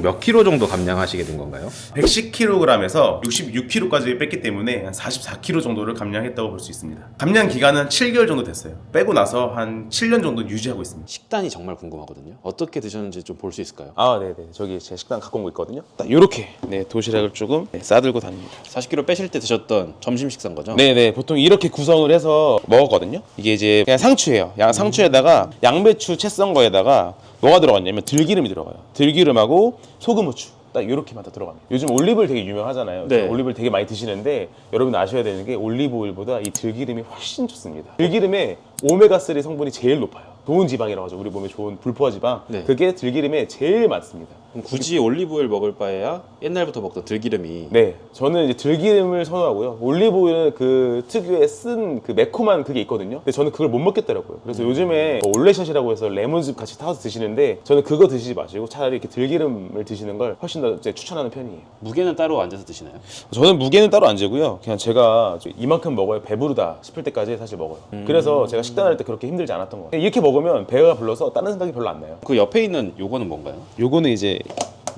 몇 킬로 정도 감량하시게 된 건가요? 110kg에서 66kg까지 뺐기 때문에 한 44kg 정도를 감량했다고 볼 수 있습니다. 감량 기간은 7개월 정도 됐어요. 빼고 나서 한 7년 정도 유지하고 있습니다. 식단이 정말 궁금하거든요. 어떻게 드셨는지 좀 볼 수 있을까요? 아, 네네. 저기 제 식단 갖고 온 거 있거든요. 딱 요렇게 도시락을 조금 싸들고 다닙니다. 40kg 빼실 때 드셨던 점심 식사인 거죠? 네네. 보통 이렇게 구성을 해서 먹었거든요. 이게 이제 그냥 상추예요. 상추에다가 양배추 채 썬 거에다가 뭐가 들어갔냐면 들기름이 들어가요. 들기름하고 소금, 후추. 딱 이렇게만 다 들어갑니다. 요즘 올리브오일 되게 유명하잖아요. 네. 올리브오일 되게 많이 드시는데 여러분 아셔야 되는 게 올리브오일보다 이 들기름이 훨씬 좋습니다. 들기름에 오메가3 성분이 제일 높아요. 좋은 지방이라고 하죠. 우리 몸에 좋은 불포화 지방. 네. 그게 들기름에 제일 많습니다. 그럼 굳이 올리브오일 먹을 바에야 옛날부터 먹던 들기름이 네, 저는 이제 들기름을 선호하고요. 올리브오일은 그 특유의 쓴 그 매콤한 그게 있거든요. 근데 저는 그걸 못 먹겠더라고요. 그래서 요즘에 뭐 올레샷이라고 해서 레몬즙 같이 타서 드시는데 저는 그거 드시지 마시고 차라리 이렇게 들기름을 드시는 걸 훨씬 더 이제 추천하는 편이에요. 무게는 따로 앉아서 드시나요? 저는 무게는 따로 안 재고요. 그냥 제가 이만큼 먹어야 배부르다 싶을 때까지 사실 먹어요. 그래서 제가 식단할 때 그렇게 힘들지 않았던 것 같아요. 이렇게 먹으면 배가 불러서 다른 생각이 별로 안 나요. 그 옆에 있는 요거는 뭔가요? 요거는 이제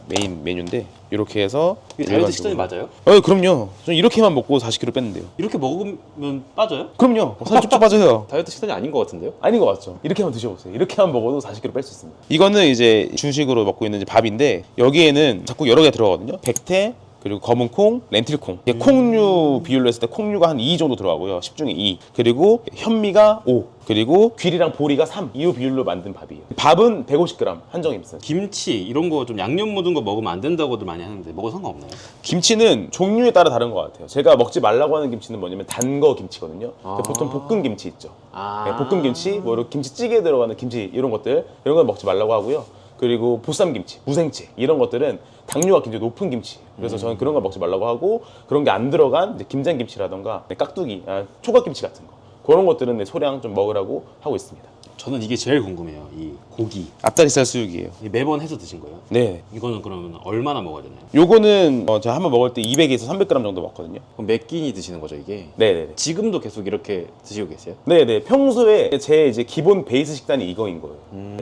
메인 메뉴인데 이렇게 해서 이게 다이어트 식단이 맞아요? 그럼요. 저는 이렇게만 먹고 40kg 뺐는데요. 이렇게 먹으면 빠져요? 그럼요. 살 쭉쭉 빠져요. 다이어트 식단이 아닌 것 같은데요? 아닌 것 같죠. 이렇게 한번 드셔보세요. 이렇게만 먹어도 40kg 뺄 수 있습니다. 이거는 이제 주식으로 먹고 있는 이제 밥인데 여기에는 자꾸 여러 개 들어가거든요. 백태, 그리고 검은 콩, 렌틸콩. 콩류 비율로 했을 때 콩류가 한 2 정도 들어가고요. 10 중에 2. 그리고 현미가 5. 그리고 귀리랑 보리가 3. 이 비율로 만든 밥이에요. 밥은 150g 한정이 있어요. 김치 이런 거 좀 양념 묻은 거 먹으면 안 된다고들 많이 하는데 먹어도 상관없나요? 김치는 종류에 따라 다른 것 같아요. 제가 먹지 말라고 하는 김치는 뭐냐면 단 거 김치거든요. 아. 보통 볶음 김치 있죠. 아. 볶음 김치, 뭐 이렇게 김치찌개에 들어가는 김치 이런 것들 이런 건 먹지 말라고 하고요. 그리고 보쌈 김치, 무생채 이런 것들은 당류가 굉장히 높은 김치. 그래서 저는 그런 거 먹지 말라고 하고 그런 게 안 들어간 이제 김장김치라던가 깍두기, 초각김치 같은 거 그런 것들은 소량 좀 먹으라고 하고 있습니다. 저는 이게 제일 궁금해요. 이 고기 앞다리살 수육이에요. 이 매번 해서 드신 거예요? 네. 이거는 그러면 얼마나 먹어야 되나요? 요거는 제가 한번 먹을 때 200에서 300g 정도 먹거든요. 그럼 몇 끼니 드시는 거죠 이게? 네네네. 지금도 계속 이렇게 드시고 계세요? 네네. 평소에 제 이제 기본 베이스 식단이 이거인 거예요.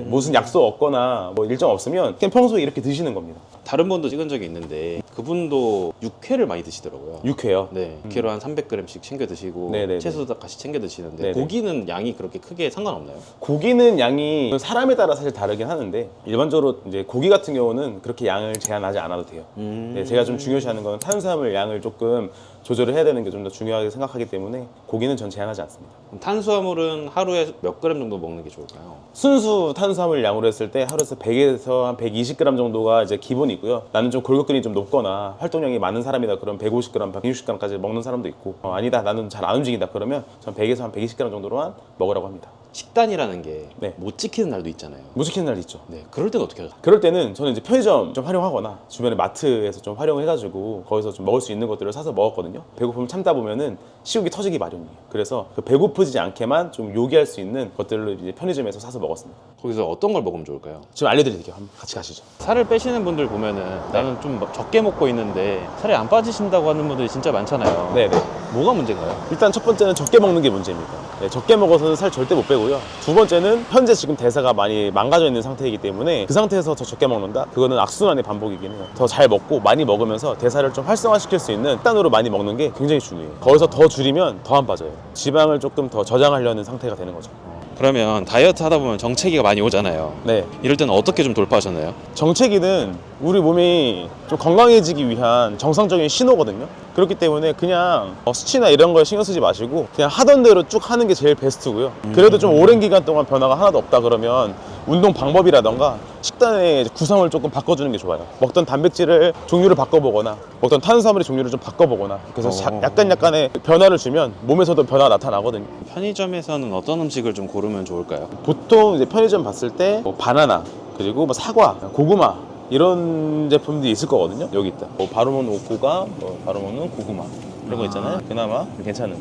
무슨 약속 없거나 뭐 일정 없으면 그냥 평소에 이렇게 드시는 겁니다. 다른 분도 찍은 적이 있는데 그분도 육회를 많이 드시더라고요. 육회요. 네, 육회로 한 300g씩 챙겨 드시고 네네네. 채소도 같이 챙겨 드시는데 네네. 고기는 양이 그렇게 크게 상관없나요? 고기는 양이 사람에 따라 사실 다르긴 하는데 일반적으로 이제 고기 같은 경우는 그렇게 양을 제한하지 않아도 돼요. 네, 제가 좀 중요시하는 건 탄수화물 양을 조금 조절을 해야 되는 게 좀 더 중요하게 생각하기 때문에 고기는 전 제한하지 않습니다. 그럼 탄수화물은 하루에 몇 그램 정도 먹는 게 좋을까요? 순수 탄수화물 양으로 했을 때 하루에서 100에서 한 120g 정도가 이제 기본이고요. 나는 좀 골격근이 좀 높거나 활동량이 많은 사람이다 그러면 150g, 160g까지 먹는 사람도 있고 아니다 나는 잘 안 움직인다 그러면 전 100에서 한 120g 정도로만 먹으라고 합니다. 식단이라는 게 네. 못 지키는 날도 있잖아요. 못 지키는 날도 있죠. 네, 그럴 때는 어떻게 하죠? 그럴 때는 저는 이제 편의점 좀 활용하거나 주변에 마트에서 좀 활용해가지고 거기서 좀 먹을 수 있는 것들을 사서 먹었거든요. 배고픔을 참다 보면은 식욕이 터지기 마련이에요. 그래서 그 배고프지 않게만 좀 요기할 수 있는 것들을 이제 편의점에서 사서 먹었습니다. 거기서 어떤 걸 먹으면 좋을까요? 지금 알려드릴게요. 한번 같이 가시죠. 살을 빼시는 분들 보면은 나는 좀 적게 먹고 있는데 살이 안 빠지신다고 하는 분들이 진짜 많잖아요. 네네. 뭐가 문제인가요? 일단 첫 번째는 적게 먹는 게 문제입니다. 네, 적게 먹어서는 살 절대 못 빼고요. 두 번째는 현재 지금 대사가 많이 망가져 있는 상태이기 때문에 그 상태에서 더 적게 먹는다? 그거는 악순환의 반복이긴 해요. 더 잘 먹고 많이 먹으면서 대사를 좀 활성화시킬 수 있는 식단으로 많이 먹는 게 굉장히 중요해요. 거기서 더 줄이면 더 안 빠져요. 지방을 조금 더 저장하려는 상태가 되는 거죠. 그러면 다이어트 하다 보면 정체기가 많이 오잖아요. 네. 이럴 때는 어떻게 좀 돌파하셨나요? 정체기는 우리 몸이 좀 건강해지기 위한 정상적인 신호거든요. 그렇기 때문에 그냥 수치나 이런 걸 신경 쓰지 마시고 그냥 하던 대로 쭉 하는 게 제일 베스트고요. 그래도 좀 오랜 기간 동안 변화가 하나도 없다 그러면 운동 방법이라던가 식단의 구성을 조금 바꿔주는 게 좋아요. 먹던 단백질을 종류를 바꿔보거나 먹던 탄수화물의 종류를 좀 바꿔보거나 그래서 약간의 변화를 주면 몸에서도 변화가 나타나거든요. 편의점에서는 어떤 음식을 좀 고르면 좋을까요? 보통 이제 편의점 봤을 때 바나나 그리고 사과, 고구마 이런 제품들이 있을 거거든요. 여기 있다. 바로 먹는 옥고가, 바로 먹는 고구마 이런 거 있잖아요. 그나마 괜찮은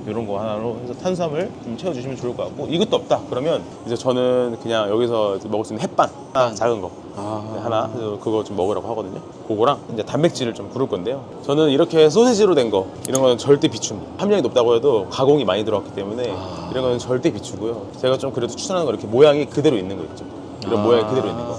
이런 거 하나로 해서 탄수화물 좀 채워주시면 좋을 것 같고 이것도 없다 그러면 이제 저는 그냥 여기서 먹을 수 있는 햇반 하나 작은 거 하나 그래서 그거 좀 먹으라고 하거든요. 그거랑 이제 단백질을 좀 고를 건데요. 저는 이렇게 소세지로 된 거 이런 거는 절대 비춥니다. 함량이 높다고 해도 가공이 많이 들어갔기 때문에 이런 거는 절대 비추고요. 제가 좀 그래도 추천하는 거 이렇게 모양이 그대로 있는 거 있죠. 이런 모양이 그대로 있는 거.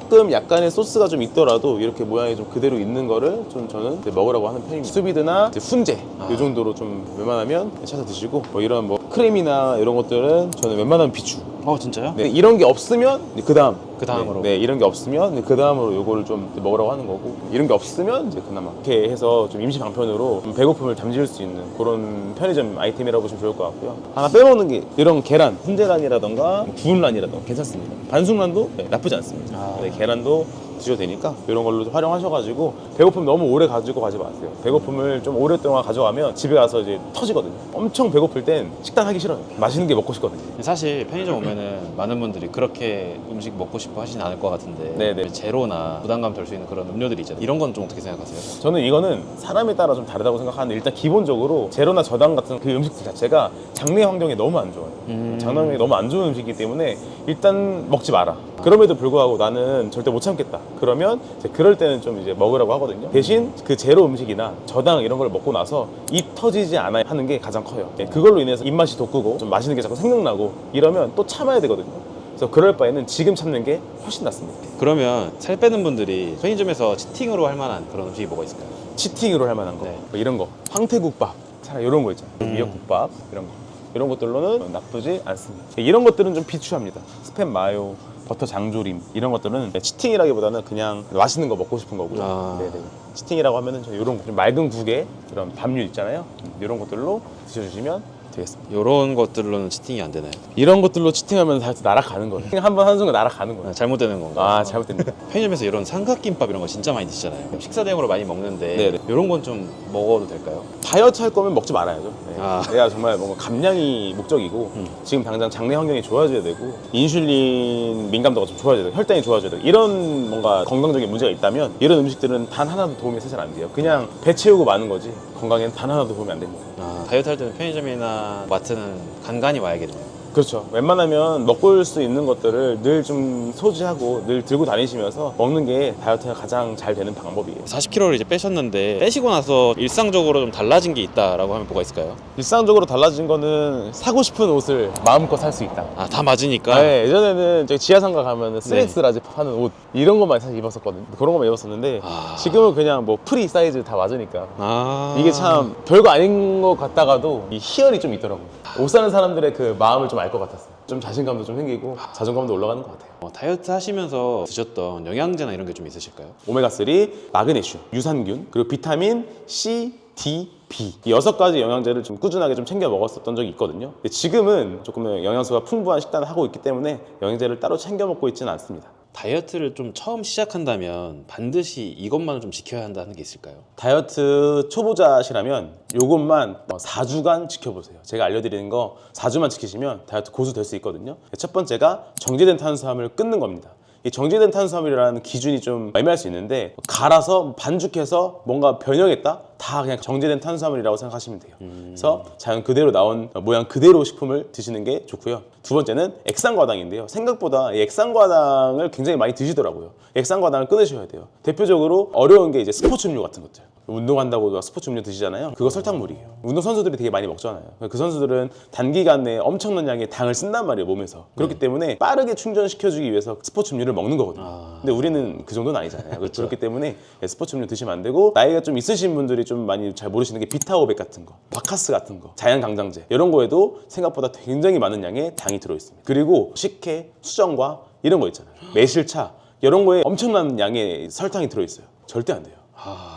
조금 약간의 소스가 좀 있더라도 이렇게 모양이 좀 그대로 있는 거를 좀 저는 이제 먹으라고 하는 편입니다. 수비드나 이제 훈제 이 정도로 좀 웬만하면 찾아 드시고 뭐 이런 뭐 크림이나 이런 것들은 저는 웬만하면 비추. 진짜요? 네, 이런 게 없으면 그 다음으로 네, 이런 게 없으면 그 다음으로 요거를 좀 먹으라고 하는 거고, 이런 게 없으면 이제 그나마 이렇게 해서 좀 임시 방편으로 좀 배고픔을 잠재울 수 있는 그런 편의점 아이템이라고 보시면 좋을 것 같고요. 하나 빼먹는 게 이런 계란, 훈제란이라던가 구운 란이라던가 괜찮습니다. 반숙란도 네, 나쁘지 않습니다. 네, 계란도 드셔도 되니까 이런 걸로 좀 활용하셔가지고 배고픔 너무 오래 가지고 가지 마세요. 배고픔을 좀 오랫동안 가져가면 집에 가서 이제 터지거든요. 엄청 배고플 땐 식단 하기 싫어요. 맛있는 게 먹고 싶거든요. 사실 편의점 오면은 많은 분들이 그렇게 음식 먹고 싶어 하시진 않을 것 같은데 네네. 제로나 부담감 덜 수 있는 그런 음료들이 있잖아요. 이런 건 좀 어떻게 생각하세요? 저는 이거는 사람에 따라 좀 다르다고 생각하는데, 일단 기본적으로 제로나 저당 같은 그 음식들 자체가 장내 환경에 너무 안 좋아요. 장내 환경이 너무 안 좋은 음식이기 때문에 일단 먹지 마라. 그럼에도 불구하고 나는 절대 못 참겠다. 그러면 이제 그럴 때는 좀 이제 먹으라고 하거든요. 대신 그 제로 음식이나 저당 이런 걸 먹고 나서 입 터지지 않아야 하는 게 가장 커요. 그걸로 인해서 입맛이 돋구고 좀 맛있는 게 자꾸 생각나고 이러면 또 참아야 되거든요. 그래서 그럴 바에는 지금 참는 게 훨씬 낫습니다. 그러면 살 빼는 분들이 편의점에서 치팅으로 할 만한 그런 음식이 뭐가 있을까요? 치팅으로 할 만한 거, 네. 뭐 이런 거, 황태국밥, 차라리 이런 거 있잖아요. 미역국밥 이런 거, 이런 것들로는 나쁘지 않습니다. 이런 것들은 좀 비추합니다. 스팸 마요, 버터 장조림 이런 것들은 치팅이라기보다는 그냥 맛있는 거 먹고 싶은 거고요. 네네. 치팅이라고 하면은 이런 거, 좀 맑은 국에 이런 밥류 있잖아요. 이런 것들로 드셔주시면 되겠습니다. 이런 것들로는 치팅이 안 되나요? 이런 것들로 치팅하면 다 날아가는 거예요. 한번 한순간 날아가는 거예요. 잘못되는 건가? 아, 잘못됩니다. 편의점에서 이런 삼각김밥 이런 거 진짜 많이 드시잖아요. 식사 대용으로 많이 먹는데 네네. 이런 건 좀 먹어도 될까요? 다이어트 할 거면 먹지 말아야죠. 네. 아. 내가 정말 뭔가 감량이 목적이고 지금 당장 장내 환경이 좋아져야 되고 인슐린 민감도가 좀 좋아져야 되고 혈당이 좋아져야 되고 이런 뭔가 건강적인 문제가 있다면 이런 음식들은 단 하나도 도움이 사실 안 돼요. 그냥 배 채우고 마는 거지 건강에는 단 하나도 도움이 안 됩니다. 다이어트 할 때는 편의점이나 마트는 간간히 와야겠네요. 그렇죠. 웬만하면 먹을 수 있는 것들을 늘 좀 소지하고 늘 들고 다니시면서 먹는 게 다이어트가 가장 잘 되는 방법이에요. 40kg를 이제 빼셨는데 빼시고 나서 일상적으로 좀 달라진 게 있다라고 하면 뭐가 있을까요? 일상적으로 달라진 거는 사고 싶은 옷을 마음껏 살 수 있다. 다 맞으니까. 네, 예전에는 저기 지하상가 가면 스트레스라지 파는 옷 이런 것만 사실 입었었거든요. 그런 것만 입었었는데 지금은 그냥 뭐 프리 사이즈 다 맞으니까 이게 참 별거 아닌 것 같다가도 이 희열이 좀 있더라고요. 옷 사는 사람들의 그 마음을 좀 알 것 같았어요. 좀 자신감도 좀 생기고 자존감도 올라가는 것 같아요. 다이어트 하시면서 드셨던 영양제나 이런 게 좀 있으실까요? 오메가3, 마그네슘, 유산균, 그리고 비타민 C, D, B 이 6가지 영양제를 좀 꾸준하게 좀 챙겨 먹었었던 적이 있거든요. 근데 지금은 조금 영양소가 풍부한 식단을 하고 있기 때문에 영양제를 따로 챙겨 먹고 있지는 않습니다. 다이어트를 좀 처음 시작한다면 반드시 이것만은 좀 지켜야 한다는 게 있을까요? 다이어트 초보자시라면 이것만 4주간 지켜보세요. 제가 알려드리는 거 4주만 지키시면 다이어트 고수 될 수 있거든요. 첫 번째가 정제된 탄수화물을 끊는 겁니다. 이 정제된 탄수화물이라는 기준이 좀 애매할 수 있는데 갈아서 반죽해서 뭔가 변형했다? 다 그냥 정제된 탄수화물이라고 생각하시면 돼요. 그래서 자연 그대로 나온 모양 그대로 식품을 드시는 게 좋고요. 두 번째는 액상과당인데요. 생각보다 이 액상과당을 굉장히 많이 드시더라고요. 액상과당을 끊으셔야 돼요. 대표적으로 어려운 게 이제 스포츠 음료 같은 것들. 운동한다고 스포츠 음료 드시잖아요. 그거 설탕물이에요. 운동 선수들이 되게 많이 먹잖아요. 그 선수들은 단기간 내에 엄청난 양의 당을 쓴단 말이에요, 몸에서. 그렇기 때문에 빠르게 충전시켜주기 위해서 스포츠 음료를 먹는 거거든요. 근데 우리는 그 정도는 아니잖아요. 그렇기 때문에 스포츠 음료 드시면 안 되고, 나이가 좀 있으신 분들이 좀 많이 잘 모르시는 게 비타500 같은 거, 바카스 같은 거, 자연강장제 이런 거에도 생각보다 굉장히 많은 양의 당이 들어있습니다. 그리고 식혜, 수정과 이런 거 있잖아요. 매실차 이런 거에 엄청난 양의 설탕이 들어있어요. 절대 안 돼요.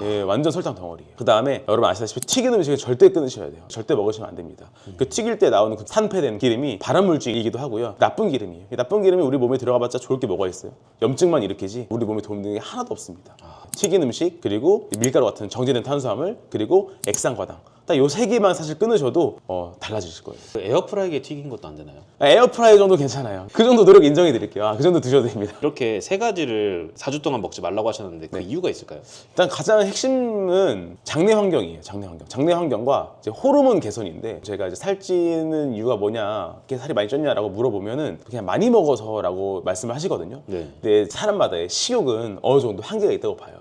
예, 완전 설탕 덩어리예요. 그 다음에 여러분 아시다시피 튀긴 음식을 절대 끊으셔야 돼요. 절대 먹으시면 안 됩니다. 그 튀길 때 나오는 그 산패된 기름이 발암물질이기도 하고요. 나쁜 기름이에요. 이 나쁜 기름이 우리 몸에 들어가봤자 좋을 게 뭐가 있어요? 염증만 일으키지 우리 몸에 도움되는 게 하나도 없습니다. 튀긴 음식, 그리고 밀가루 같은 정제된 탄수화물, 그리고 액상과당, 딱 요 세 개만 사실 끊으셔도 달라지실 거예요. 에어프라이기에 튀긴 것도 안 되나요? 에어프라이 정도 괜찮아요. 그 정도 노력 인정해 드릴게요. 그 정도 드셔도 됩니다. 이렇게 세 가지를 4주 동안 먹지 말라고 하셨는데 그 이유가 있을까요? 일단 가장 핵심은 장내 환경이에요. 장내 환경. 장내 환경과 이제 호르몬 개선인데, 제가 이제 살찌는 이유가 뭐냐, 이렇게 살이 많이 쪘냐라고 물어보면은 그냥 많이 먹어서라고 말씀을 하시거든요. 네. 근데 사람마다의 식욕은 어느 정도 한계가 있다고 봐요.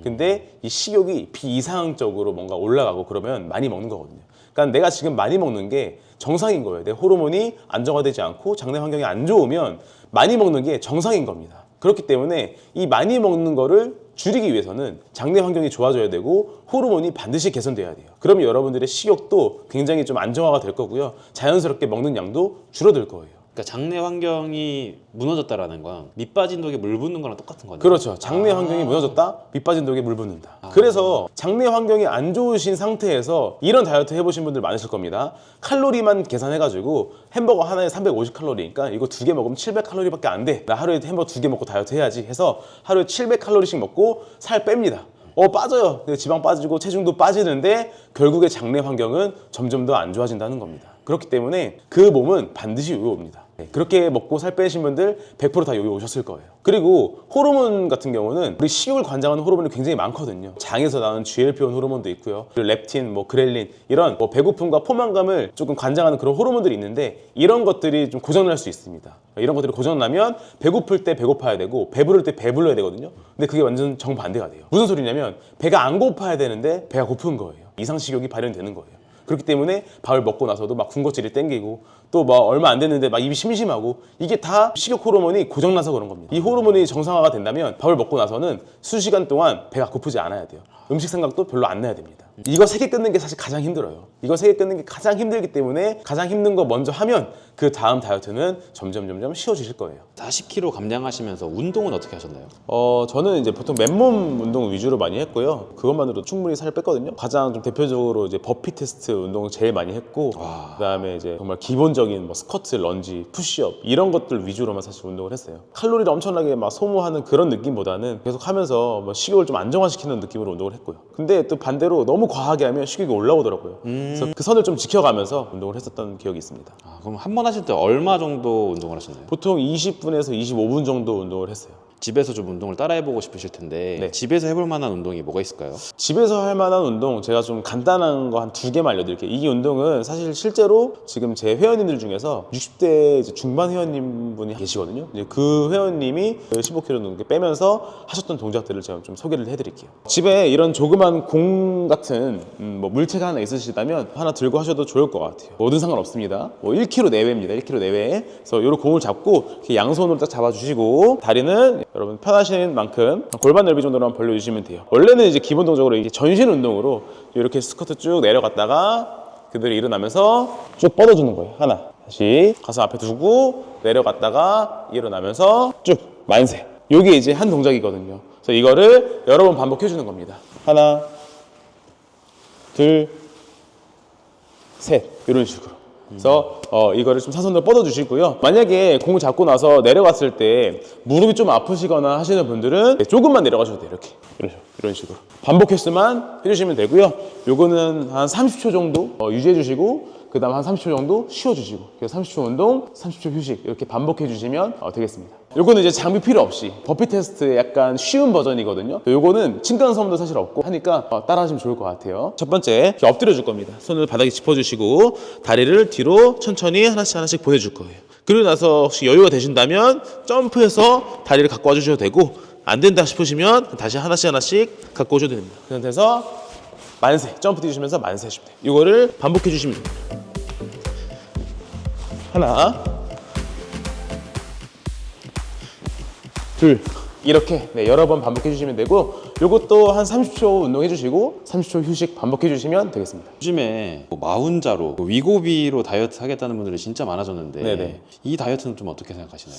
근데 이 식욕이 비이상적으로 뭔가 올라가고 그러면 많이 먹는 거거든요. 그러니까 내가 지금 많이 먹는 게 정상인 거예요. 내 호르몬이 안정화되지 않고 장내 환경이 안 좋으면 많이 먹는 게 정상인 겁니다. 그렇기 때문에 이 많이 먹는 거를 줄이기 위해서는 장내 환경이 좋아져야 되고 호르몬이 반드시 개선돼야 돼요. 그러면 여러분들의 식욕도 굉장히 좀 안정화가 될 거고요. 자연스럽게 먹는 양도 줄어들 거예요. 그러니까 장내 환경이 무너졌다라는 건 밑 빠진 독에 물 붓는 거랑 똑같은 거네요. 그렇죠. 장내 환경이 무너졌다, 밑 빠진 독에 물 붓는다. 그래서 장내 환경이 안 좋으신 상태에서 이런 다이어트 해보신 분들 많으실 겁니다. 칼로리만 계산해가지고 햄버거 하나에 350칼로리니까 이거 2개 먹으면 700칼로리밖에 안 돼. 나 하루에 햄버거 2개 먹고 다이어트 해야지 해서 하루에 700칼로리씩 먹고 살 뺍니다. 빠져요. 지방 빠지고 체중도 빠지는데 결국에 장내 환경은 점점 더 안 좋아진다는 겁니다. 그렇기 때문에 그 몸은 반드시 요요 옵니다. 그렇게 먹고 살 빼신 분들 100% 다 요요 오셨을 거예요. 그리고 호르몬 같은 경우는 우리 식욕을 관장하는 호르몬이 굉장히 많거든요. 장에서 나오는 GLP-1 호르몬도 있고요. 그리고 렙틴, 그렐린 이런 배고픔과 포만감을 조금 관장하는 그런 호르몬들이 있는데 이런 것들이 좀 고장날 수 있습니다. 이런 것들이 고장나면 배고플 때 배고파야 되고 배부를 때 배불러야 되거든요. 근데 그게 완전 정반대가 돼요. 무슨 소리냐면 배가 안 고파야 되는데 배가 고픈 거예요. 이상식욕이 발현되는 거예요. 그렇기 때문에 밥을 먹고 나서도 막 군것질이 땡기고 또 막 얼마 안 됐는데 막 입이 심심하고 이게 다 식욕 호르몬이 고장나서 그런 겁니다. 이 호르몬이 정상화가 된다면 밥을 먹고 나서는 수시간 동안 배가 고프지 않아야 돼요. 음식 생각도 별로 안 나야 됩니다. 이거 3개 끊는 게 사실 가장 힘들어요. 이거 3개 끊는 게 가장 힘들기 때문에 가장 힘든 거 먼저 하면 그 다음 다이어트는 점점 쉬워지실 거예요. 40kg 감량하시면서 운동은 어떻게 하셨나요? 저는 이제 보통 맨몸 운동 위주로 많이 했고요. 그것만으로 충분히 살을 뺐거든요. 가장 좀 대표적으로 이제 버피 테스트 운동을 제일 많이 했고, 그다음에 이제 정말 기본적인 스쿼트, 런지, 푸시업 이런 것들 위주로만 사실 운동을 했어요. 칼로리를 엄청나게 막 소모하는 그런 느낌보다는 계속 하면서 식욕을 좀 안정화시키는 느낌으로 운동을 했고요. 근데 또 반대로 너무 과하게 하면 식욕이 올라오더라고요. 그래서 그 선을 좀 지켜가면서 운동을 했었던 기억이 있습니다. 그럼 한 번 하실 때 얼마 정도 운동을 하셨나요? 보통 20분에서 25분 정도 운동을 했어요. 집에서 좀 운동을 따라해보고 싶으실 텐데 네. 집에서 해볼 만한 운동이 뭐가 있을까요? 집에서 할 만한 운동 제가 좀 간단한 거 한 2개만 알려드릴게요. 이 운동은 사실 실제로 지금 제 회원님들 중에서 60대 이제 중반 회원님분이 계시거든요. 이제 그 회원님이 15kg 정도 빼면서 하셨던 동작들을 제가 좀 소개를 해드릴게요. 집에 이런 조그만 공 같은 물체가 하나 있으시다면 하나 들고 하셔도 좋을 것 같아요. 뭐든 상관없습니다. 1kg 내외입니다. 1kg 내외. 그래서 이 공을 잡고 이렇게 양손으로 딱 잡아주시고 다리는 여러분 편하신 만큼 골반 넓이 정도로만 벌려주시면 돼요. 원래는 이제 기본적으로 이게 전신 운동으로 이렇게 스쿼트 쭉 내려갔다가 그대로 일어나면서 쭉 뻗어주는 거예요. 하나. 다시 가슴 앞에 두고 내려갔다가 일어나면서 쭉 만세. 이게 이제 한 동작이거든요. 그래서 이거를 여러 번 반복해주는 겁니다. 하나, 둘, 셋. 이런 식으로. 그래서 이거를 좀 사선으로 뻗어주시고요. 만약에 공을 잡고 나서 내려갔을 때 무릎이 좀 아프시거나 하시는 분들은 조금만 내려가셔도 돼요. 이렇게 이런 식으로 반복 횟수만 해주시면 되고요. 요거는 한 30초 정도 유지해주시고 그 다음 한 30초 정도 쉬어주시고 그래서 30초 운동, 30초 휴식 이렇게 반복해주시면 되겠습니다. 요거는 이제 장비 필요 없이 버피 테스트의 약간 쉬운 버전이거든요. 요거는 층간소음도 사실 없고 하니까 따라하시면 좋을 것 같아요. 첫 번째 이렇게 엎드려 줄 겁니다. 손을 바닥에 짚어주시고 다리를 뒤로 천천히 하나씩 보내줄 거예요. 그리고 나서 혹시 여유가 되신다면 점프해서 다리를 갖고 와주셔도 되고 안 된다 싶으시면 다시 하나씩 갖고 오셔도 됩니다. 그 상태에서 만세, 점프 뛰시면서 만세 해주면 돼요. 이거를 반복해 주시면 됩니다. 하나, 둘, 이렇게 여러 번 반복해 주시면 되고 요것도 한 30초 운동해 주시고 30초 휴식 반복해 주시면 되겠습니다. 요즘에 마운자로 위고비로 다이어트 하겠다는 분들이 진짜 많아졌는데 네네. 이 다이어트는 좀 어떻게 생각하시나요?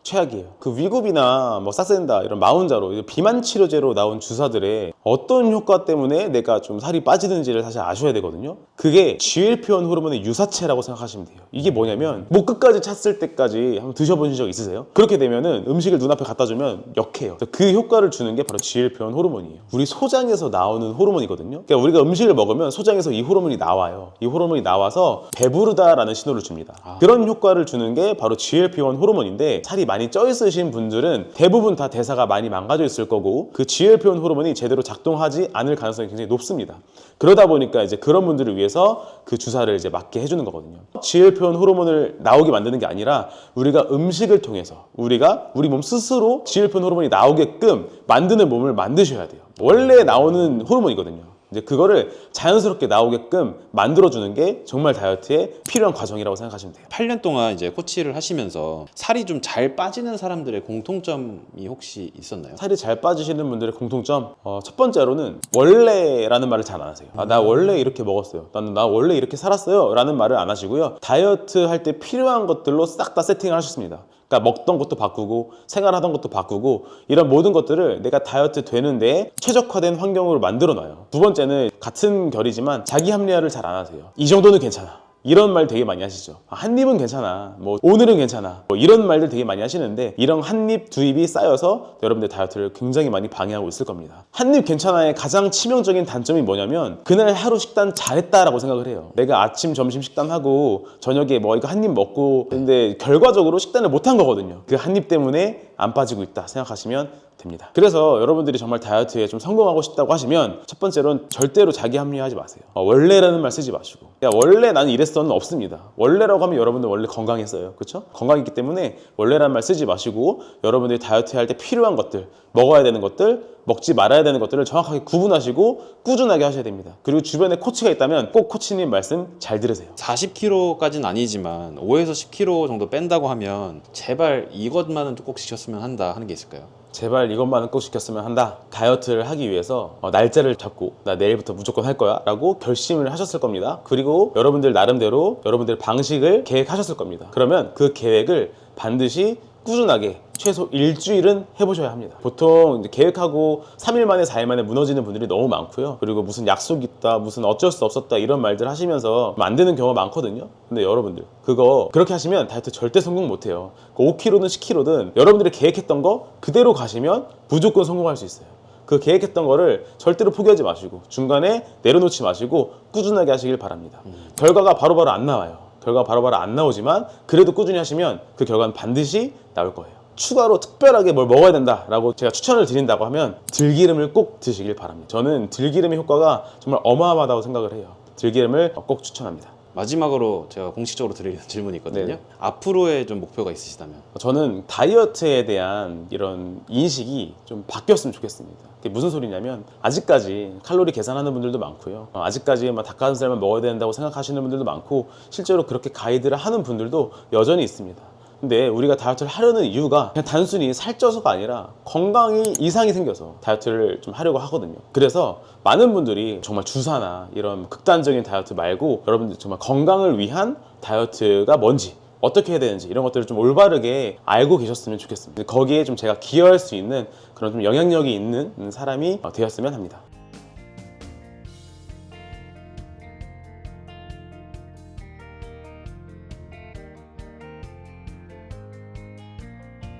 최악이에요. 그 위고비나 사센다 이런 마운자로 비만 치료제로 나온 주사들의 어떤 효과 때문에 내가 좀 살이 빠지는지를 사실 아셔야 되거든요. 그게 GLP-1 호르몬의 유사체라고 생각하시면 돼요. 이게 뭐냐면 목 끝까지 찼을 때까지 한번 드셔보신 적 있으세요? 그렇게 되면은 음식을 눈앞에 갖다 주면 역해요. 그 효과를 주는 게 바로 GLP-1 호르몬이에요. 우리 소장에서 나오는 호르몬이거든요. 그러니까 우리가 음식을 먹으면 소장에서 이 호르몬이 나와요. 이 호르몬이 나와서 배부르다라는 신호를 줍니다. 그런 효과를 주는 게 바로 GLP-1 호르몬인데 살이 많이 쪄 있으신 분들은 대부분 다 대사가 많이 망가져 있을 거고 그 GLP-1 호르몬이 제대로 작동하지 않을 가능성이 굉장히 높습니다. 그러다 보니까 이제 그런 분들을 위해서 그 주사를 이제 맞게 해주는 거거든요. GLP-1 호르몬을 나오게 만드는 게 아니라 우리가 음식을 통해서 우리가 우리 몸 스스로 GLP-1 호르몬이 나오게끔 만드는 몸을 만드셔야 돼요. 원래 나오는 호르몬이거든요. 이제 그거를 자연스럽게 나오게끔 만들어주는 게 정말 다이어트에 필요한 과정이라고 생각하시면 돼요. 8년 동안 이제 코치를 하시면서 살이 좀 잘 빠지는 사람들의 공통점이 혹시 있었나요? 살이 잘 빠지시는 분들의 공통점, 첫 번째로는 원래라는 말을 잘 안 하세요. 나 원래 이렇게 먹었어요. 나 원래 이렇게 살았어요. 라는 말을 안 하시고요. 다이어트 할 때 필요한 것들로 싹 다 세팅을 하셨습니다. 그러니까 먹던 것도 바꾸고 생활하던 것도 바꾸고 이런 모든 것들을 내가 다이어트 되는데 최적화된 환경으로 만들어 놔요. 두 번째는 같은 결이지만 자기 합리화를 잘 안 하세요. 이 정도는 괜찮아. 이런 말 되게 많이 하시죠. 한 입은 괜찮아. 뭐 오늘은 괜찮아. 뭐 이런 말들 되게 많이 하시는데 이런 한 입, 두 입이 쌓여서 여러분들 다이어트를 굉장히 많이 방해하고 있을 겁니다. 한 입 괜찮아의 가장 치명적인 단점이 뭐냐면 그날 하루 식단 잘했다라고 생각을 해요. 내가 아침, 점심 식단하고 저녁에 뭐 이거 한 입 먹고 근데 결과적으로 식단을 못한 거거든요. 그 한 입 때문에 안 빠지고 있다 생각하시면 됩니다. 그래서 여러분들이 정말 다이어트에 좀 성공하고 싶다고 하시면 첫 번째로는 절대로 자기 합리화하지 마세요. 원래라는 말 쓰지 마시고 야 원래 나는 이랬어는 없습니다. 원래라고 하면 여러분들 원래 건강했어요. 그렇죠? 건강했기 때문에 원래라는 말 쓰지 마시고 여러분들이 다이어트 할 때 필요한 것들, 먹어야 되는 것들, 먹지 말아야 되는 것들을 정확하게 구분하시고 꾸준하게 하셔야 됩니다. 그리고 주변에 코치가 있다면 꼭 코치님 말씀 잘 들으세요. 40kg까지는 아니지만 5에서 10kg 정도 뺀다고 하면 제발 이것만은 꼭 지켰으면 한다 하는 게 있을까요? 제발 이것만은 꼭 지켰으면 한다. 다이어트를 하기 위해서 날짜를 잡고 나 내일부터 무조건 할 거야 라고 결심을 하셨을 겁니다. 그리고 여러분들 나름대로 여러분들 방식을 계획하셨을 겁니다. 그러면 그 계획을 반드시 꾸준하게 최소 일주일은 해보셔야 합니다. 보통 이제 계획하고 3일 만에 4일 만에 무너지는 분들이 너무 많고요. 그리고 무슨 약속이 있다, 무슨 어쩔 수 없었다 이런 말들 하시면서 안 되는 경우가 많거든요. 근데 여러분들 그거 그렇게 하시면 다이어트 절대 성공 못해요. 5kg든 10kg든 여러분들이 계획했던 거 그대로 가시면 무조건 성공할 수 있어요. 그 계획했던 거를 절대로 포기하지 마시고 중간에 내려놓지 마시고 꾸준하게 하시길 바랍니다. 결과가 바로바로 안 나와요. 결과가 바로바로 안 나오지만 그래도 꾸준히 하시면 그 결과는 반드시 나올 거예요. 추가로 특별하게 뭘 먹어야 된다라고 제가 추천을 드린다고 하면 들기름을 꼭 드시길 바랍니다. 저는 들기름의 효과가 정말 어마어마하다고 생각을 해요. 들기름을 꼭 추천합니다. 마지막으로 제가 공식적으로 드리는 질문이 있거든요. 네네. 앞으로의 좀 목표가 있으시다면? 저는 다이어트에 대한 이런 인식이 좀 바뀌었으면 좋겠습니다. 그게 무슨 소리냐면 아직까지 칼로리 계산하는 분들도 많고요. 아직까지 막 닭가슴살만 먹어야 된다고 생각하시는 분들도 많고 실제로 그렇게 가이드를 하는 분들도 여전히 있습니다. 근데 우리가 다이어트를 하려는 이유가 그냥 단순히 살쪄서가 아니라 건강이 이상이 생겨서 다이어트를 좀 하려고 하거든요. 그래서 많은 분들이 정말 주사나 이런 극단적인 다이어트 말고 여러분들 정말 건강을 위한 다이어트가 뭔지 어떻게 해야 되는지 이런 것들을 좀 올바르게 알고 계셨으면 좋겠습니다. 거기에 좀 제가 기여할 수 있는 그런 좀 영향력이 있는 사람이 되었으면 합니다.